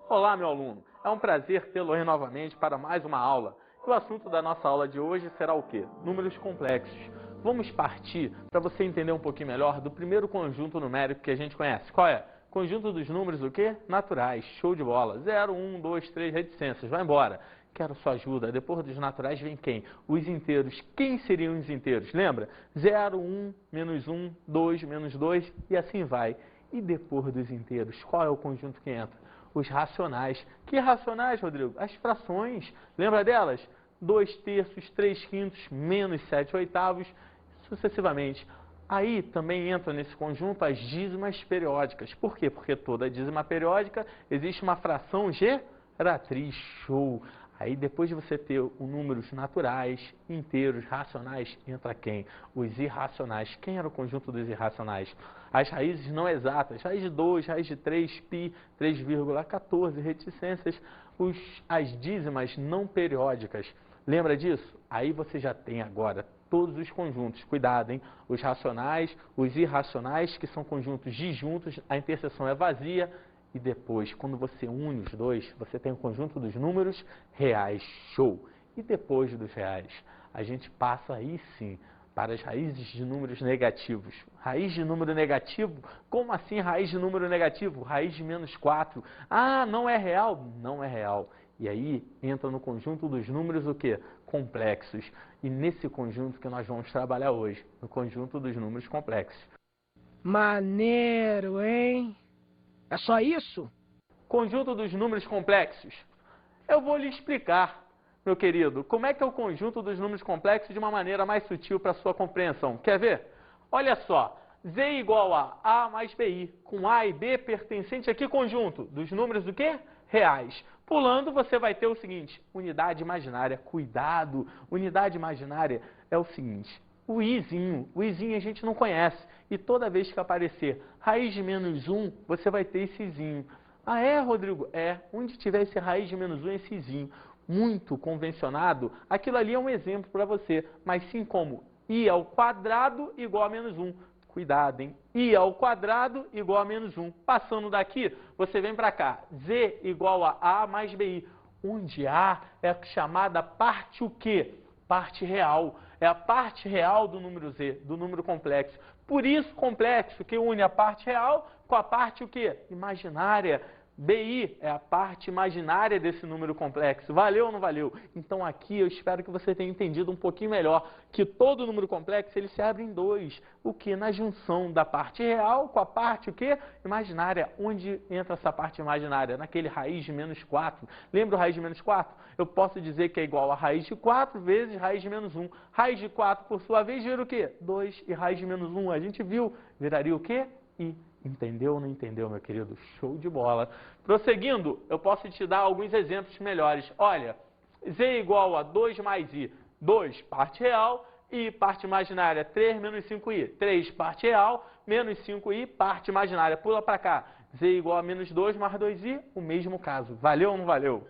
Olá, meu aluno. É um prazer tê-lo aí novamente para mais uma aula. E o assunto da nossa aula de hoje será o quê? Números complexos. Vamos partir para você entender um pouquinho melhor do primeiro conjunto numérico que a gente conhece. Qual é? Conjunto dos números o quê? Naturais. Show de bola. 0, 1, 2, 3, reticências. Vai embora. Quero sua ajuda. Depois dos naturais vem quem? Os inteiros. Quem seriam os inteiros? Lembra? 0, 1, menos 1, 2, menos 2 e assim vai. E depois dos inteiros, qual é o conjunto que entra? Os racionais. Que racionais, Rodrigo? As frações. Lembra delas? 2 terços, 3 quintos, menos 7 oitavos, sucessivamente. Aí também entra nesse conjunto as dízimas periódicas. Por quê? Porque toda dízima periódica existe uma fração geratriz. Show! Aí depois de você ter os números naturais, inteiros, racionais, entra quem? Os irracionais. Quem era o conjunto dos irracionais? As raízes não exatas, raiz de 2, raiz de 3, π, 3,14, reticências, as dízimas não periódicas. Lembra disso? Aí você já tem agora todos os conjuntos. Cuidado, hein? Os racionais, os irracionais, que são conjuntos disjuntos, a interseção é vazia. E depois, quando você une os dois, você tem o conjunto dos números reais. Show! E depois dos reais, a gente passa aí sim para as raízes de números negativos. Raiz de número negativo? Como assim raiz de número negativo? Raiz de menos 4. Ah, não é real? Não é real. E aí entra no conjunto dos números o quê? Complexos. E nesse conjunto que nós vamos trabalhar hoje, no conjunto dos números complexos. Maneiro, hein? É só isso? Conjunto dos números complexos. Eu vou lhe explicar, meu querido, como é que é o conjunto dos números complexos de uma maneira mais sutil para a sua compreensão. Quer ver? Olha só, Z igual a A mais BI, com A e B pertencente a que conjunto? Dos números do quê? Reais. Pulando, você vai ter o seguinte, unidade imaginária. Cuidado, unidade imaginária é o seguinte, o izinho a gente não conhece. E toda vez que aparecer raiz de menos 1, você vai ter esse izinho. Ah, é, Rodrigo? É. Onde tiver esse raiz de menos 1, esse izinho. Muito convencionado, aquilo ali é um exemplo para você. Mas sim como i ao quadrado igual a menos 1. Cuidado, hein? I ao quadrado igual a menos 1. Passando daqui, você vem para cá. Z igual a A mais BI. Onde A é a chamada parte o quê? Parte real. É a parte real do número Z, do número complexo. Por isso, complexo, que une a parte real com a parte o quê? Imaginária. BI é a parte imaginária desse número complexo. Valeu ou não valeu? Então aqui eu espero que você tenha entendido um pouquinho melhor que todo número complexo ele se abre em dois. O que? Na junção da parte real com a parte o quê? Imaginária. Onde entra essa parte imaginária? Naquele raiz de menos 4. Lembra o raiz de menos 4? Eu posso dizer que é igual a raiz de 4 vezes raiz de menos 1. Raiz de 4, por sua vez, vira o quê? 2 e raiz de menos 1. A gente viu. Viraria o quê? I. Entendeu ou não entendeu, meu querido? Show de bola. Prosseguindo, eu posso te dar alguns exemplos melhores. Olha, Z igual a 2 mais I. 2, parte real, I, parte imaginária. 3 menos 5I. 3, parte real, menos 5I, parte imaginária. Pula para cá. Z igual a menos 2 mais 2I, o mesmo caso. Valeu ou não valeu?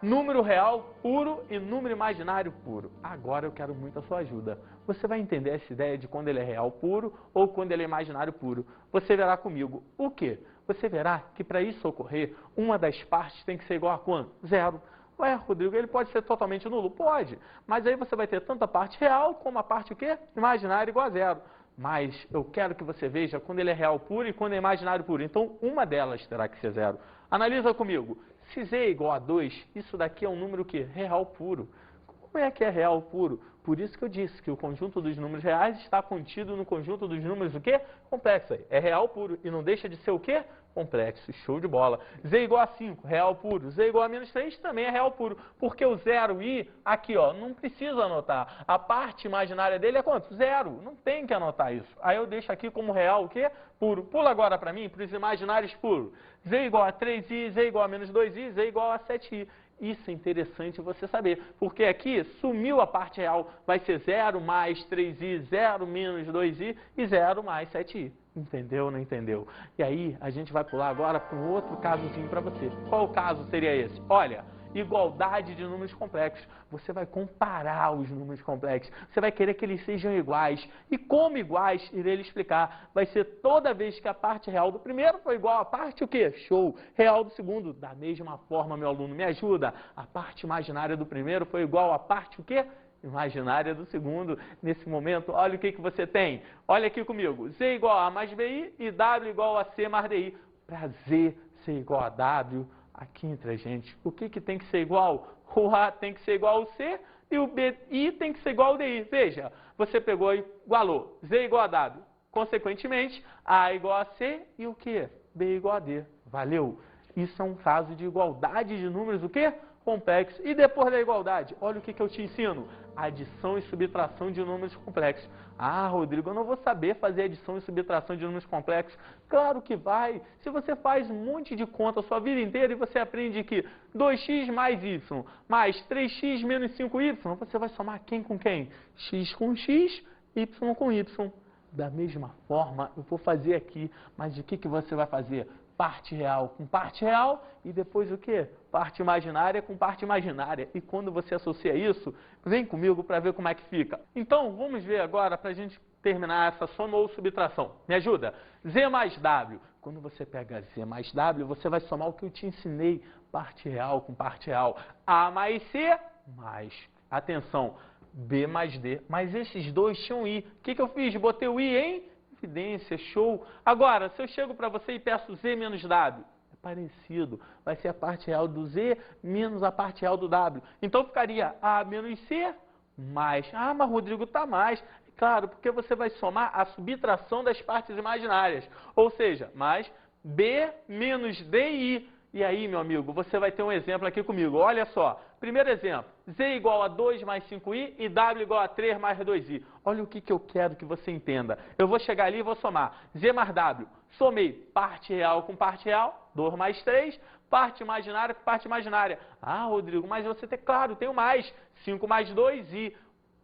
Número real puro e número imaginário puro. Agora eu quero muito a sua ajuda. Você vai entender essa ideia de quando ele é real puro ou quando ele é imaginário puro. Você verá comigo o quê? Você verá que para isso ocorrer, uma das partes tem que ser igual a quanto? 0. Ué, Rodrigo, ele pode ser totalmente nulo? Pode. Mas aí você vai ter tanto a parte real como a parte o quê? Imaginária igual a 0. Mas eu quero que você veja quando ele é real puro e quando é imaginário puro. Então, uma delas terá que ser 0. Analisa comigo. Se Z é igual a 2, isso daqui é um número que? Real puro. Como é que é real puro? Por isso que eu disse que o conjunto dos números reais está contido no conjunto dos números o quê? Complexo. É real puro e não deixa de ser o quê? Complexo. Show de bola. Z igual a 5, real puro. Z igual a menos 3 também é real puro. Porque o 0 e aqui, ó, não precisa anotar. A parte imaginária dele é quanto? 0. Não tem que anotar isso. Aí eu deixo aqui como real o quê? Puro. Pula agora para mim, para os imaginários puros. Z igual a 3i, Z igual a menos 2i, Z igual a 7i. Isso é interessante você saber, porque aqui sumiu a parte real, vai ser 0 mais 3i, 0 menos 2i e 0 mais 7i. Entendeu ou não entendeu? E aí a gente vai pular agora para um outro casozinho para você. Qual caso seria esse? Olha, igualdade de números complexos. Você vai comparar os números complexos. Você vai querer que eles sejam iguais. E como iguais, irei lhe explicar. Vai ser toda vez que a parte real do primeiro for igual à parte o quê? Show. Real do segundo. Da mesma forma, meu aluno, me ajuda. A parte imaginária do primeiro foi igual à parte o quê? Imaginária do segundo. Nesse momento, olha o que você tem. Olha aqui comigo. Z igual a mais BI e W igual a C mais DI. Para Z ser igual a W, aqui entre a gente, o que tem que ser igual? O A tem que ser igual ao C e o BI tem que ser igual ao DI. Veja, você pegou e igualou. Z igual a W. Consequentemente, A igual a C e o quê? B igual a D. Valeu? Isso é um caso de igualdade de números, o quê? Complexo. E depois da igualdade, olha o que eu te ensino. Adição e subtração de números complexos. Ah, Rodrigo, eu não vou saber fazer adição e subtração de números complexos. Claro que vai. Se você faz um monte de conta a sua vida inteira e você aprende que 2x mais y mais 3x menos 5y, você vai somar quem com quem? X com x, y com y. Da mesma forma, eu vou fazer aqui, mas de que você vai fazer? Parte real com parte real e depois o quê? Parte imaginária com parte imaginária. E quando você associa isso, vem comigo para ver como é que fica. Então, vamos ver agora para a gente terminar essa soma ou subtração. Me ajuda? Z mais W. Quando você pega Z mais W, você vai somar o que eu te ensinei. Parte real com parte real. A mais C mais, atenção, B mais D. Mas esses dois tinham I. O que eu fiz? Botei o I em evidência, show. Agora, se eu chego para você e peço Z menos W, é parecido. Vai ser a parte real do Z menos a parte real do W. Então, ficaria A menos C mais. Ah, mas Rodrigo, tá mais. Claro, porque você vai somar a subtração das partes imaginárias. Ou seja, mais B menos DI. E aí, meu amigo, você vai ter um exemplo aqui comigo. Olha só. Primeiro exemplo. Z igual a 2 mais 5i e W igual a 3 mais 2i. Olha o que eu quero que você entenda. Eu vou chegar ali e vou somar. Z mais W. Somei parte real com parte real. 2 mais 3. Parte imaginária com parte imaginária. Ah, Rodrigo, mas você tem, claro, tem o mais. 5 mais 2i.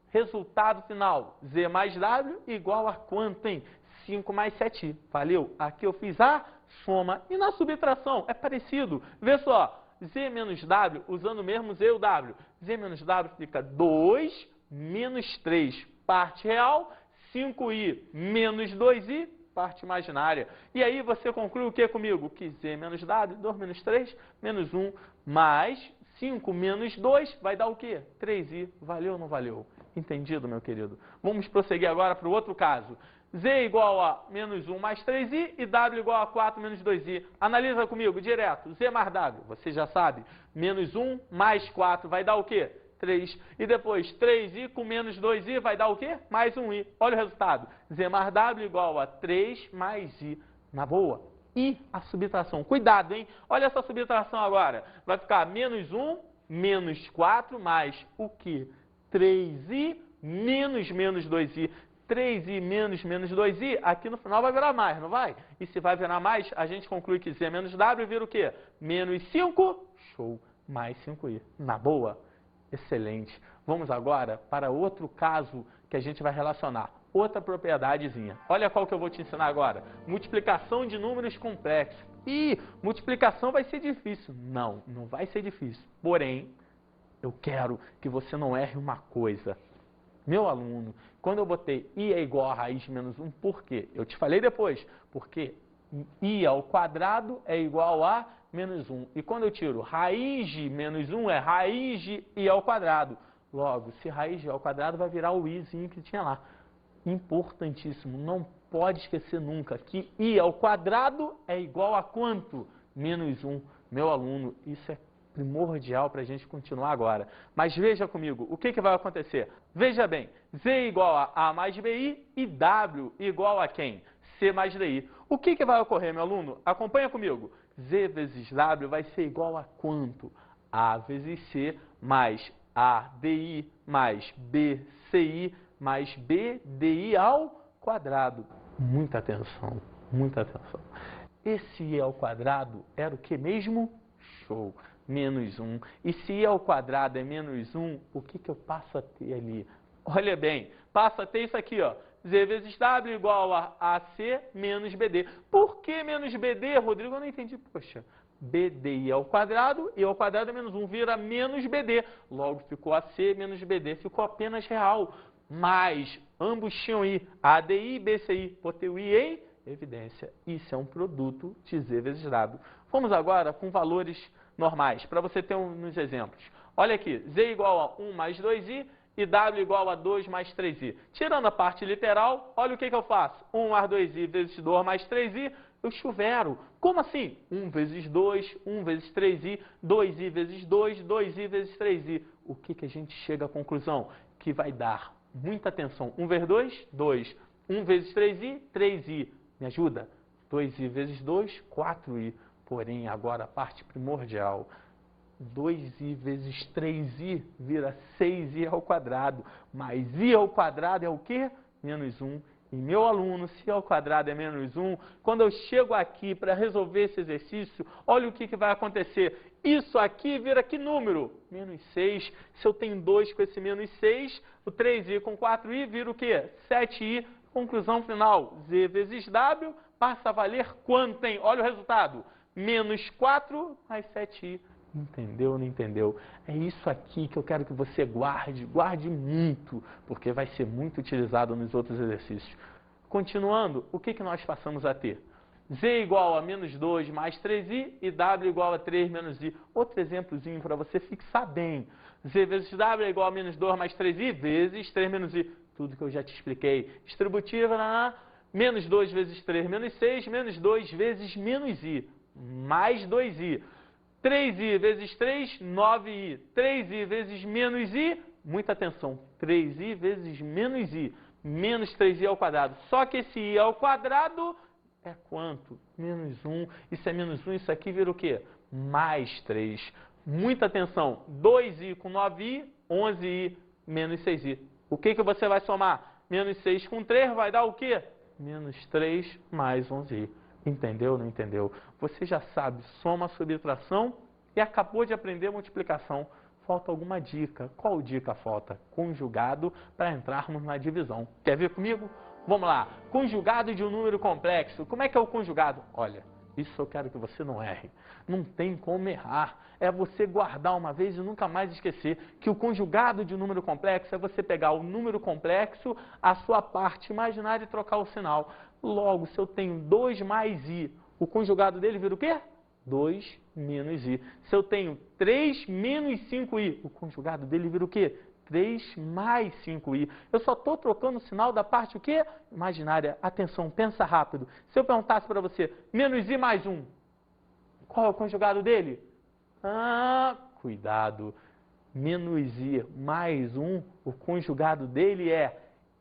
Resultado final. Z mais W igual a quanto, hein? 5 mais 7i. Valeu? Aqui eu fiz a soma. E na subtração? É parecido. Vê só. Z menos W, usando o mesmo Z e o W. Z menos W fica 2 menos 3, parte real, 5i menos 2i, parte imaginária. E aí você conclui o que comigo? Que Z menos W, 2 menos 3, menos 1, mais 5 menos 2, vai dar o quê? 3i. Valeu ou não valeu? Entendido, meu querido? Vamos prosseguir agora para o outro caso. Z igual a menos 1 mais 3i e W igual a 4 menos 2i. Analisa comigo, direto. Z mais W, você já sabe. Menos 1 mais 4 vai dar o quê? 3. E depois 3i com menos 2i vai dar o quê? Mais 1i. Olha o resultado. Z mais W igual a 3 mais i. Na boa. E a subtração. Cuidado, hein? Olha essa subtração agora. Vai ficar menos 1 menos 4 mais o quê? 3i menos menos 2i. 3i menos menos 2i, aqui no final vai virar mais, não vai? E se vai virar mais, a gente conclui que Z menos W vira o quê? Menos 5, show, mais 5i. Na boa? Excelente. Vamos agora para outro caso que a gente vai relacionar. Outra propriedadezinha. Olha qual que eu vou te ensinar agora. Multiplicação de números complexos. Ih, multiplicação vai ser difícil. Não, não vai ser difícil. Porém, eu quero que você não erre uma coisa. Meu aluno, quando eu botei i é igual a raiz de menos 1, por quê? Eu te falei depois, porque i ao quadrado é igual a menos 1. E quando eu tiro raiz de menos 1, é raiz de i ao quadrado. Logo, se raiz de i ao quadrado, vai virar o izinho que tinha lá. Importantíssimo, não pode esquecer nunca que i ao quadrado é igual a quanto? Menos 1. Meu aluno, isso é primordial para a gente continuar agora. Mas veja comigo, o que vai acontecer? Veja bem, Z igual a A mais BI e W igual a quem? C mais DI. O que vai ocorrer, meu aluno? Acompanha comigo. Z vezes W vai ser igual a quanto? A vezes C mais ADI mais BCI mais BDI ao quadrado. Muita atenção, muita atenção. Esse I ao quadrado era o que mesmo? Show. Menos 1. E se i ao quadrado é menos 1, o que eu passo a ter ali? Olha bem, passo a ter isso aqui, ó. Z vezes W igual a AC menos BD. Por que menos BD, Rodrigo? Eu não entendi. Poxa, BDI ao quadrado, I ao quadrado é menos 1, vira menos BD. Logo ficou AC menos BD, ficou apenas real. Mas ambos tinham I, ADI e BCI, botei I em evidência. Isso é um produto de Z vezes W. Vamos agora com valores normais, para você ter uns exemplos. Olha aqui, Z igual a 1 mais 2I e W igual a 2 mais 3I. Tirando a parte literal, olha o que eu faço. 1 mais 2I vezes 2 mais 3I, eu chuvero. Como assim? 1 vezes 2, 1 vezes 3i, 2i vezes 2, 2i vezes 3i. O que a gente chega à conclusão? Que vai dar muita atenção. 1 vezes 2, 2. 1 vezes 3i, 3i. Me ajuda? 2i vezes 2, 4i. Porém, agora a parte primordial. 2i vezes 3i vira 6i ao quadrado. Mas i ao quadrado é o quê? Menos 1. E meu aluno, se i ao quadrado é menos 1, quando eu chego aqui para resolver esse exercício, olha o que vai acontecer. Isso aqui vira que número? Menos 6. Se eu tenho 2 com esse menos 6, o 3i com 4i vira o quê? 7i. Conclusão final, Z vezes W passa a valer quanto tem? Olha o resultado. Menos 4 mais 7i. Entendeu ou não entendeu? É isso aqui que eu quero que você guarde muito, porque vai ser muito utilizado nos outros exercícios. Continuando, o que nós passamos a ter? Z igual a menos 2 mais 3i e W igual a 3 menos i. Outro exemplozinho para você fixar bem. Z vezes W é igual a menos 2 mais 3i vezes 3 menos i. Tudo que eu já te expliquei. Distributiva, menos 2 vezes 3 menos 6, menos 2 vezes menos i, mais 2i. 3i vezes 3, 9i. 3i vezes menos i, muita atenção, 3i vezes menos i, menos 3i ao quadrado. Só que esse i ao quadrado é quanto? Menos 1. Isso é menos 1, isso aqui vira o quê? Mais 3. Muita atenção, 2i com 9i, 11i, menos 6i. O que você vai somar? Menos 6 com 3 vai dar o quê? Menos 3 mais 11i. Entendeu, não entendeu? Você já sabe soma, subtração e acabou de aprender multiplicação. Falta alguma dica. Qual dica falta? Conjugado para entrarmos na divisão. Quer ver comigo? Vamos lá. Conjugado de um número complexo. Como é que é o conjugado? Olha, isso eu quero que você não erre. Não tem como errar. É você guardar uma vez e nunca mais esquecer que o conjugado de um número complexo é você pegar o número complexo, a sua parte imaginária e trocar o sinal. Logo, se eu tenho 2 mais i, o conjugado dele vira o quê? 2 menos i. Se eu tenho 3 menos 5i, o conjugado dele vira o quê? 3 mais 5i. Eu só estou trocando o sinal da parte o quê? Imaginária. Atenção, pensa rápido. Se eu perguntasse para você, menos i mais 1, qual é o conjugado dele? Cuidado. Menos i mais 1, o conjugado dele é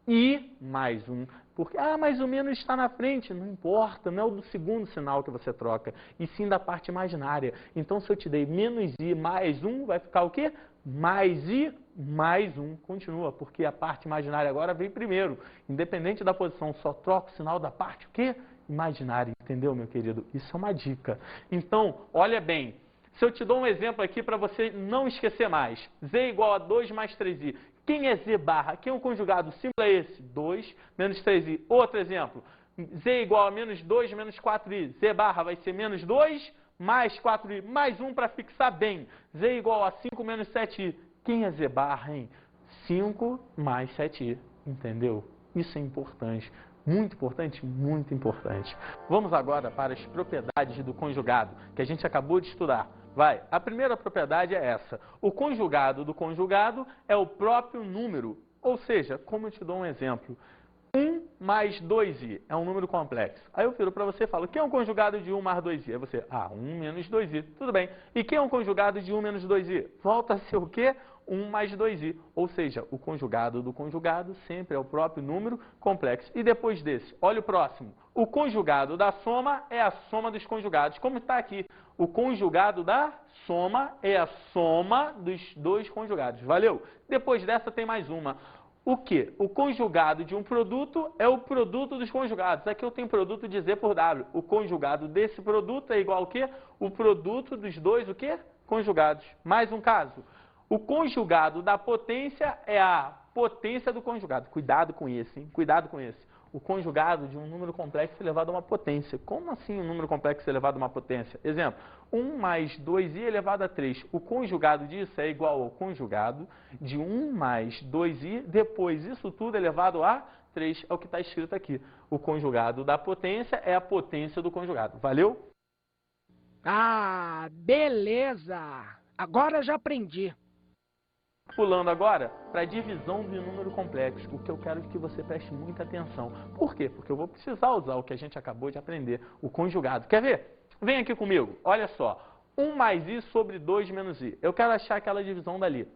i mais 1. Porque, mas o menos está na frente. Não importa, não é o do segundo sinal que você troca, e sim da parte imaginária. Então, se eu te dei menos i mais 1, vai ficar o quê? Mais i mais 1. Continua, porque a parte imaginária agora vem primeiro. Independente da posição, só troca o sinal da parte o quê? Imaginária. Entendeu, meu querido? Isso é uma dica. Então, olha bem. Se eu te dou um exemplo aqui para você não esquecer mais. Z igual a 2 mais 3i. Quem é Z barra? Quem é o conjugado símbolo é esse? 2 menos 3i. Outro exemplo. Z igual a menos 2 menos 4i. Z barra vai ser menos 2 mais 4i. Mais 1 para fixar bem. Z igual a 5 menos 7i. Quem é Z barra, hein? 5 mais 7i. Entendeu? Isso é importante. Muito importante, muito importante. Vamos agora para as propriedades do conjugado, que a gente acabou de estudar. Vai, a primeira propriedade é essa. O conjugado do conjugado é o próprio número. Ou seja, como eu te dou um exemplo, 1 mais 2i é um número complexo. Aí eu viro para você e falo, quem é um conjugado de 1 mais 2i? Aí você, 1 menos 2i. Tudo bem. E quem é um conjugado de 1 menos 2i? Volta a ser o quê? 1 mais 2i. Ou seja, o conjugado do conjugado sempre é o próprio número complexo. E depois desse, olha o próximo. O conjugado da soma é a soma dos conjugados. Como está aqui? O conjugado da soma é a soma dos dois conjugados. Valeu? Depois dessa tem mais uma. O quê? O conjugado de um produto é o produto dos conjugados. Aqui eu tenho produto de Z por W. O conjugado desse produto é igual ao quê? O produto dos dois, o quê? Conjugados. Mais um caso. O conjugado da potência é a potência do conjugado. Cuidado com esse, hein? Cuidado com esse. o conjugado de um número complexo elevado a uma potência. Como assim um número complexo elevado a uma potência? Exemplo, 1 mais 2i elevado a 3. O conjugado disso é igual ao conjugado de 1 mais 2i, depois isso tudo elevado a 3, é o que está escrito aqui. O conjugado da potência é a potência do conjugado. Valeu? Ah, beleza! Agora já aprendi. Pulando agora para a divisão do número complexo, o que eu quero que você preste muita atenção. Por quê? Porque eu vou precisar usar o que a gente acabou de aprender, o conjugado. Quer ver? Vem aqui comigo, olha só. 1 mais i sobre 2 menos i. Eu quero achar aquela divisão dali.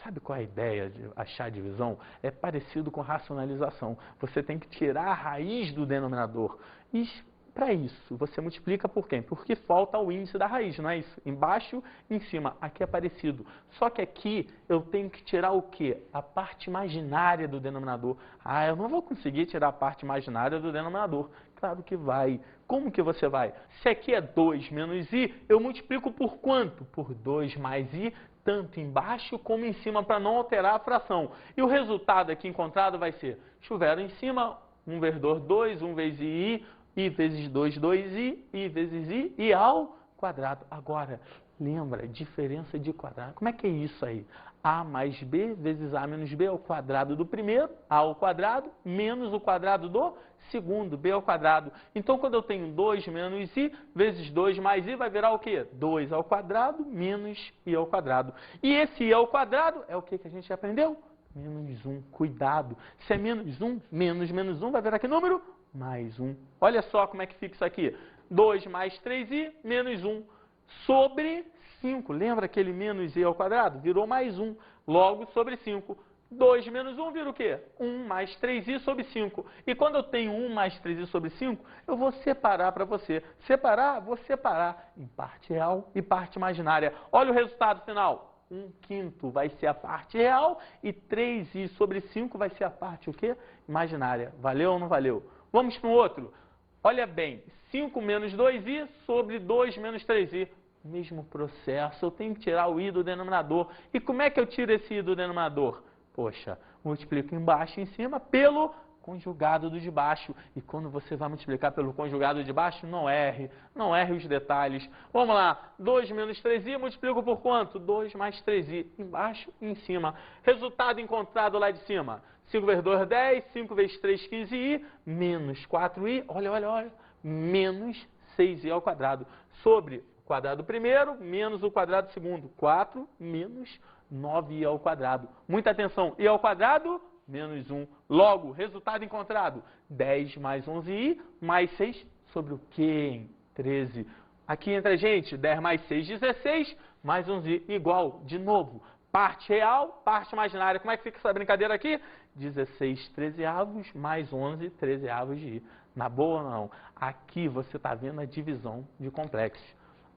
Sabe qual é a ideia de achar a divisão? É parecido com racionalização. Você tem que tirar a raiz do denominador. E para isso, você multiplica por quem? Porque falta o índice da raiz, não é isso? Embaixo e em cima. Aqui é parecido. Só que aqui eu tenho que tirar o quê? A parte imaginária do denominador. Ah, eu não vou conseguir tirar a parte imaginária do denominador. Claro que vai. Como que você vai? Se aqui é 2 menos i, eu multiplico por quanto? Por 2 mais i, tanto embaixo como em cima, para não alterar a fração. E o resultado aqui encontrado vai ser, chuveram em cima, 1 vezes 2, 2, 1 vezes i vezes 2, 2i, i vezes i ao quadrado. Agora, lembra, diferença de quadrado. Como é que é isso aí? A mais b vezes a menos b ao quadrado do primeiro, a ao quadrado, menos o quadrado do segundo, b ao quadrado. Então, quando eu tenho 2 menos i, vezes 2 mais i, vai virar o quê? 2 ao quadrado, menos i ao quadrado. E esse i ao quadrado é o que a gente aprendeu? Menos 1. Cuidado. Se é menos 1, menos 1, vai virar que número? Mais 1. Olha só como é que fica isso aqui. 2 mais 3i, menos 1. Sobre 5. Lembra aquele menos i ao quadrado? Virou mais 1. Logo, sobre 5. 2 menos 1 vira o quê? 1 mais 3i sobre 5. E quando eu tenho 1 mais 3i sobre 5, eu vou separar para você. Separar? Vou separar em parte real e parte imaginária. Olha o resultado final. 1/5 vai ser a parte real e 3i sobre 5 vai ser a parte o quê? Imaginária. Valeu ou não valeu? Vamos para o outro. Olha bem, 5 menos 2i sobre 2 menos 3i. Mesmo processo, eu tenho que tirar o i do denominador. E como é que eu tiro esse i do denominador? Poxa, multiplico embaixo e em cima pelo conjugado do de baixo. E quando você vai multiplicar pelo conjugado de baixo, não erre os detalhes. Vamos lá, 2 menos 3i, multiplico por quanto? 2 mais 3i, embaixo e em cima. Resultado encontrado lá de cima. 5 vezes 2, 10, 5 vezes 3, 15i, menos 4i, olha, menos 6i ao quadrado. Sobre o quadrado primeiro, menos o quadrado segundo. 4 menos 9i ao quadrado. Muita atenção, i ao quadrado, menos 1. Logo, resultado encontrado, 10 mais 11i, mais 6, sobre o quê? 13. Aqui entra, gente, 10 mais 6, 16, mais 11i, igual, de novo, parte real, parte imaginária. Como é que fica essa brincadeira aqui? 16 trezeavos mais 11 trezeavos de i. Na boa ou não? Aqui você está vendo a divisão de complexos.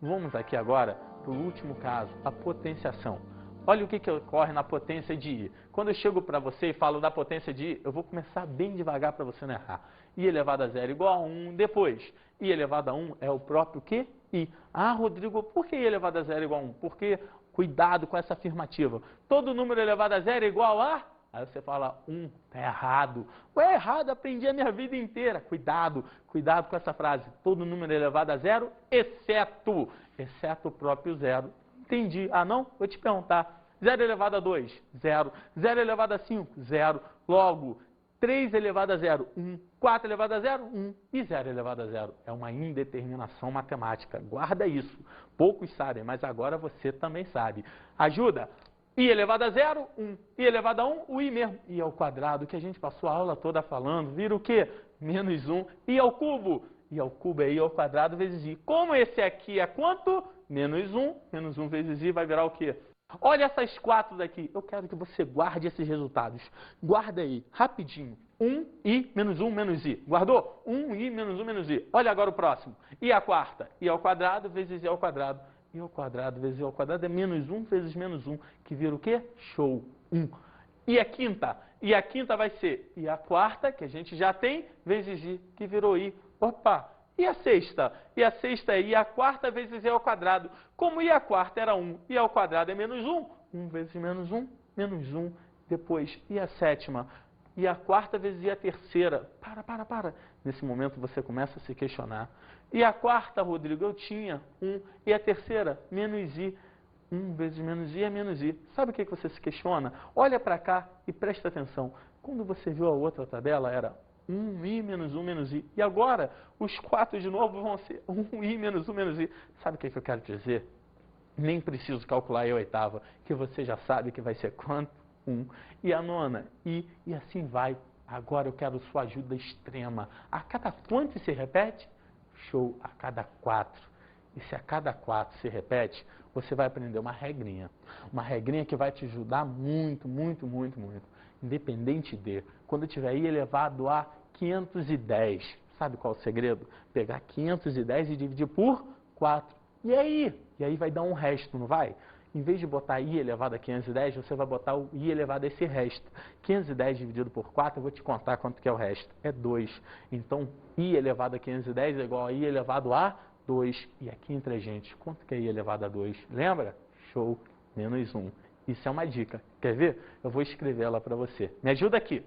Vamos aqui agora para o último caso, a potenciação. Olha o que ocorre na potência de i. Quando eu chego para você e falo da potência de i, eu vou começar bem devagar para você não errar. I elevado a 0 igual a 1, depois i elevado a 1 é o próprio que? I. Ah, Rodrigo, por que i elevado a 0 igual a 1? Porque, cuidado com essa afirmativa, todo número elevado a 0 é igual a... Aí você fala, 1, tá errado. Ué, errado, aprendi a minha vida inteira. Cuidado com essa frase. Todo número elevado a 0, exceto o próprio zero. Entendi. Ah, não? Vou te perguntar. 0 elevado a 2, 0. 0 elevado a 5, 0. Logo, 3 elevado a 0, 1. 4 elevado a 0, 1. E 0 elevado a 0. É uma indeterminação matemática. Guarda isso. Poucos sabem, mas agora você também sabe. Ajuda? I elevado a 0, 1. I elevado a 1, o i mesmo. I ao quadrado, que a gente passou a aula toda falando, vira o quê? Menos 1. I ao cubo. I ao cubo é i ao quadrado vezes i. Como esse aqui é quanto? Menos 1. Menos 1 vezes i vai virar o quê? Olha essas 4 daqui. Eu quero que você guarde esses resultados. Guarda aí, rapidinho. 1i menos 1 menos i. Guardou? 1i menos 1 menos i. Olha agora o próximo. I à quarta. I ao quadrado vezes i ao quadrado. I ao quadrado vezes i ao quadrado é menos 1 vezes menos 1, que vira o quê? Show, 1. E a quinta? E a quinta vai ser i à quarta, que a gente já tem, vezes i, que virou i. Opa! E a sexta? E a sexta é i à quarta vezes i ao quadrado. Como i à quarta era 1, i ao quadrado é menos 1, 1 vezes menos 1, menos 1. Depois, i à sétima? e a quarta vezes I a terceira. Para. Nesse momento você começa a se questionar. E a quarta, Rodrigo, eu tinha 1. E a terceira, menos I. 1 vezes menos I é menos I. Sabe o que você se questiona? Olha para cá e presta atenção. Quando você viu a outra tabela, era 1I menos 1 menos I. E agora, os 4 de novo vão ser 1I menos 1 menos I. Sabe o que eu quero dizer? Nem preciso calcular a oitava, que você já sabe que vai ser quanto? 1. E a nona? I. E assim vai. Agora eu quero sua ajuda extrema. A cada quanto se repete? Show. A cada 4. E se a cada 4 se repete, você vai aprender uma regrinha. Uma regrinha que vai te ajudar muito. Independente de, quando tiver I elevado a 510. Sabe qual é o segredo? Pegar 510 e dividir por 4. E aí? E aí vai dar um resto, não vai? Em vez de botar I elevado a 510, você vai botar o I elevado a esse resto. 510 dividido por 4, eu vou te contar quanto que é o resto. É 2. Então, I elevado a 510 é igual a I elevado a 2. E aqui entre a gente, quanto que é I elevado a 2? Lembra? Show, menos 1. Isso é uma dica. Quer ver? Eu vou escrever ela para você. Me ajuda aqui.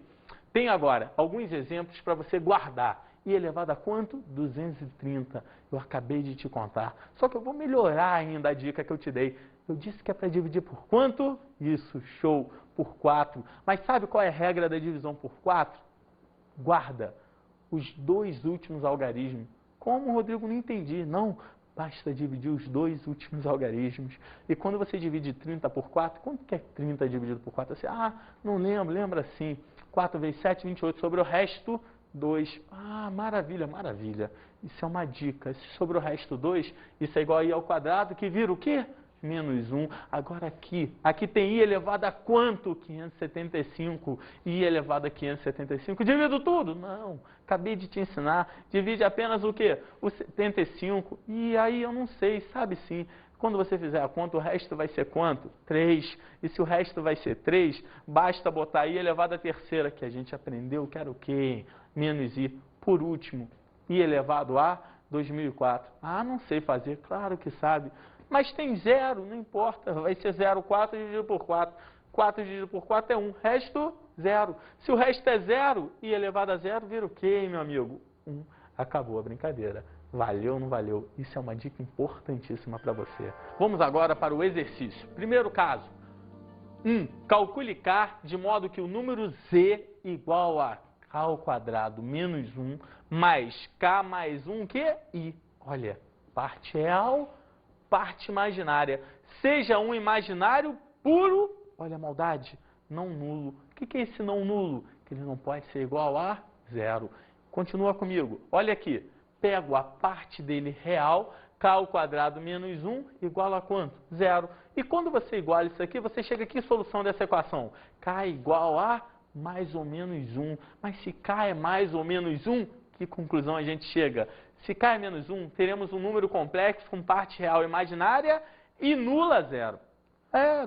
Tem agora alguns exemplos para você guardar. I elevado a quanto? 230. Eu acabei de te contar. Só que eu vou melhorar ainda a dica que eu te dei. Eu disse que é para dividir por quanto? Isso, show, por 4. Mas sabe qual é a regra da divisão por 4? Guarda os 2 últimos algarismos. Como, Rodrigo? Não entendi. Não, basta dividir os 2 últimos algarismos. E quando você divide 30 por 4, quanto que é 30 dividido por 4? Você, não lembro, lembra sim. 4 vezes 7, 28. Sobre o resto, 2. Maravilha. Isso é uma dica. Se sobre o resto 2, isso é igual a I ao quadrado, que vira o quê? Menos 1. Agora aqui tem I elevado a quanto? 575. I elevado a 575. Divido tudo? Não. Acabei de te ensinar. Divide apenas o quê? O 75. E aí eu não sei, sabe sim. Quando você fizer a conta, o resto vai ser quanto? 3. E se o resto vai ser 3, basta botar I elevado a terceira, que a gente aprendeu que era o quê? Menos I. Por último, I elevado a 2004. Não sei fazer. Claro que sabe. Mas tem 0, não importa, vai ser 0, 4 dividido por 4. 4 dividido por 4 é 1, resto 0. Se o resto é 0, I elevado a 0, vira o quê, meu amigo? 1. Acabou a brincadeira. Valeu ou não valeu? Isso é uma dica importantíssima para você. Vamos agora para o exercício. Primeiro caso. Calcule K de modo que o número Z igual a K ao quadrado menos 1 mais K mais 1, que é I. Olha, parte real, parte imaginária. Seja um imaginário puro, olha a maldade, não nulo. O que é esse não nulo? Que ele não pode ser igual a 0. Continua comigo. Olha aqui. Pego a parte dele real, K ao quadrado menos 1 igual a quanto? 0. E quando você iguala isso aqui, você chega aqui, solução dessa equação. K igual a mais ou menos 1. Mas se K é mais ou menos 1, que conclusão a gente chega? Se K é menos 1, teremos um número complexo com parte real imaginária e nula 0.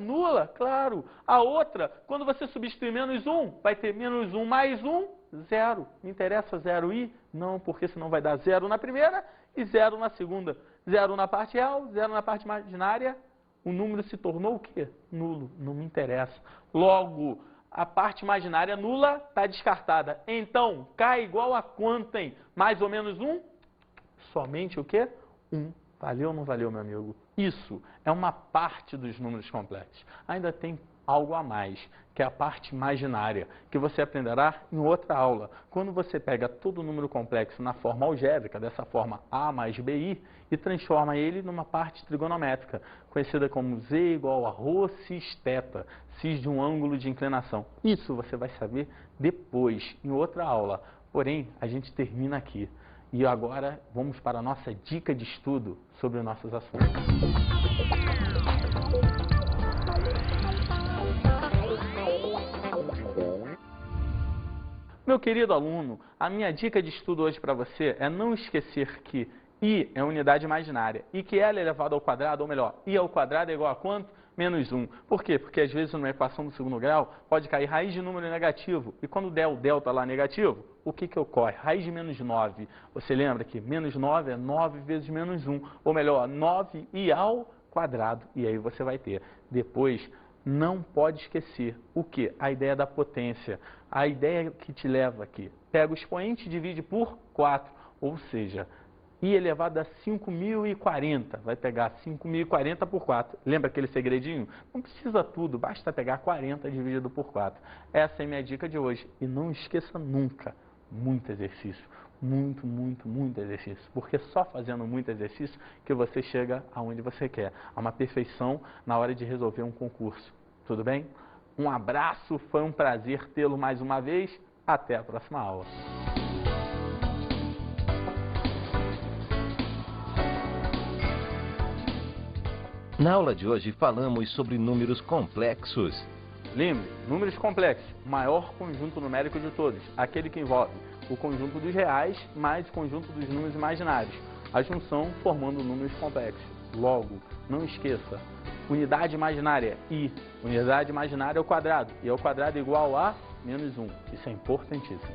Nula, claro. A outra, quando você substituir menos 1, vai ter menos 1 mais 1, 0. Me interessa 0i? Não, porque senão vai dar 0 na primeira e 0 na segunda. 0 na parte real, 0 na parte imaginária. O número se tornou o quê? Nulo. Não me interessa. Logo, a parte imaginária nula está descartada. Então, K igual a quanto, hein? Mais ou menos 1? Somente o quê? 1. Valeu ou não valeu, meu amigo? Isso é uma parte dos números complexos. Ainda tem algo a mais, que é a parte imaginária, que você aprenderá em outra aula. Quando você pega todo número complexo na forma algébrica, dessa forma A mais BI, e transforma ele numa parte trigonométrica, conhecida como Z igual a ρ cis θ, cis de um ângulo de inclinação. Isso você vai saber depois, em outra aula. Porém, a gente termina aqui. E agora vamos para a nossa dica de estudo sobre nossos assuntos. Meu querido aluno, a minha dica de estudo hoje para você é não esquecer que I é unidade imaginária e que L elevado ao quadrado, ou melhor, I ao quadrado é igual a quanto? Menos 1. Por quê? Porque às vezes numa equação do segundo grau pode cair raiz de número negativo. E quando der o delta lá negativo, o que ocorre? Raiz de menos 9. Você lembra que menos 9 é 9 vezes menos 1. Ou melhor, 9i ao quadrado. E aí você vai ter depois não pode esquecer o que? A ideia da potência, a ideia que te leva aqui. Pega o expoente e divide por 4, ou seja, i elevado a 5.040, vai pegar 5.040 por 4. Lembra aquele segredinho? Não precisa tudo, basta pegar 40 dividido por 4. Essa é a minha dica de hoje. E não esqueça nunca, muito exercício. Muito exercício. Porque só fazendo muito exercício que você chega aonde você quer. A uma perfeição na hora de resolver um concurso. Tudo bem? Um abraço, foi um prazer tê-lo mais uma vez. Até a próxima aula. Na aula de hoje falamos sobre números complexos. Lembre, números complexos, maior conjunto numérico de todos, aquele que envolve o conjunto dos reais mais o conjunto dos números imaginários, a junção formando números complexos. Logo, não esqueça, unidade imaginária, i, unidade imaginária ao quadrado, e ao quadrado é igual a menos 1, isso é importantíssimo.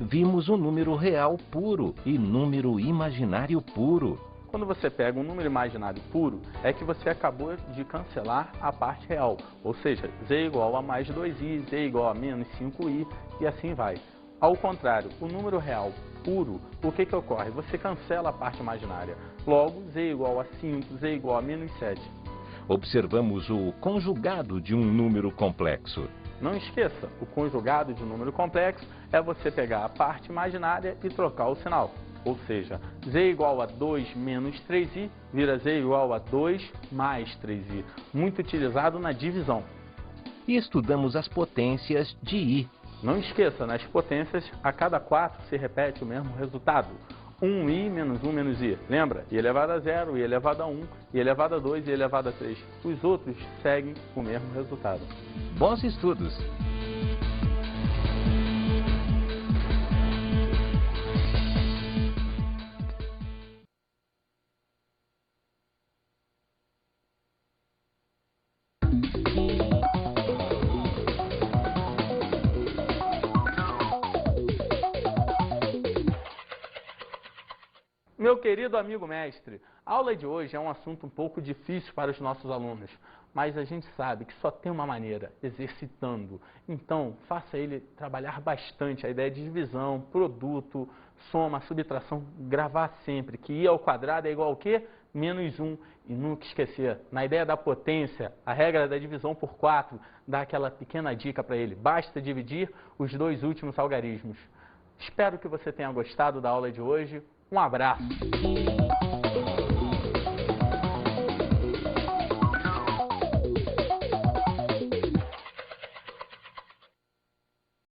Vimos o número real puro e número imaginário puro. Quando você pega um número imaginário puro, é que você acabou de cancelar a parte real. Ou seja, z é igual a mais 2i, z é igual a menos 5i e assim vai. Ao contrário, o número real puro, o que ocorre? Você cancela a parte imaginária. Logo, z é igual a 5, z é igual a menos 7. Observamos o conjugado de um número complexo. Não esqueça, o conjugado de um número complexo é você pegar a parte imaginária e trocar o sinal. Ou seja, z é igual a 2 menos 3i, vira z é igual a 2 mais 3i. Muito utilizado na divisão. E estudamos as potências de i. Não esqueça, nas potências, a cada 4 se repete o mesmo resultado. 1i menos 1 menos i. Lembra? i elevado a 0, i elevado a 1, i elevado a 2, i elevado a 3. Os outros seguem o mesmo resultado. Bons estudos! Meu querido amigo mestre, a aula de hoje é um assunto um pouco difícil para os nossos alunos, mas a gente sabe que só tem uma maneira, exercitando. Então, faça ele trabalhar bastante a ideia de divisão, produto, soma, subtração, gravar sempre que i ao quadrado é igual ao quê? Menos 1. E nunca esquecer, na ideia da potência, a regra da divisão por 4 dá aquela pequena dica para ele. Basta dividir os dois últimos algarismos. Espero que você tenha gostado da aula de hoje. Um abraço!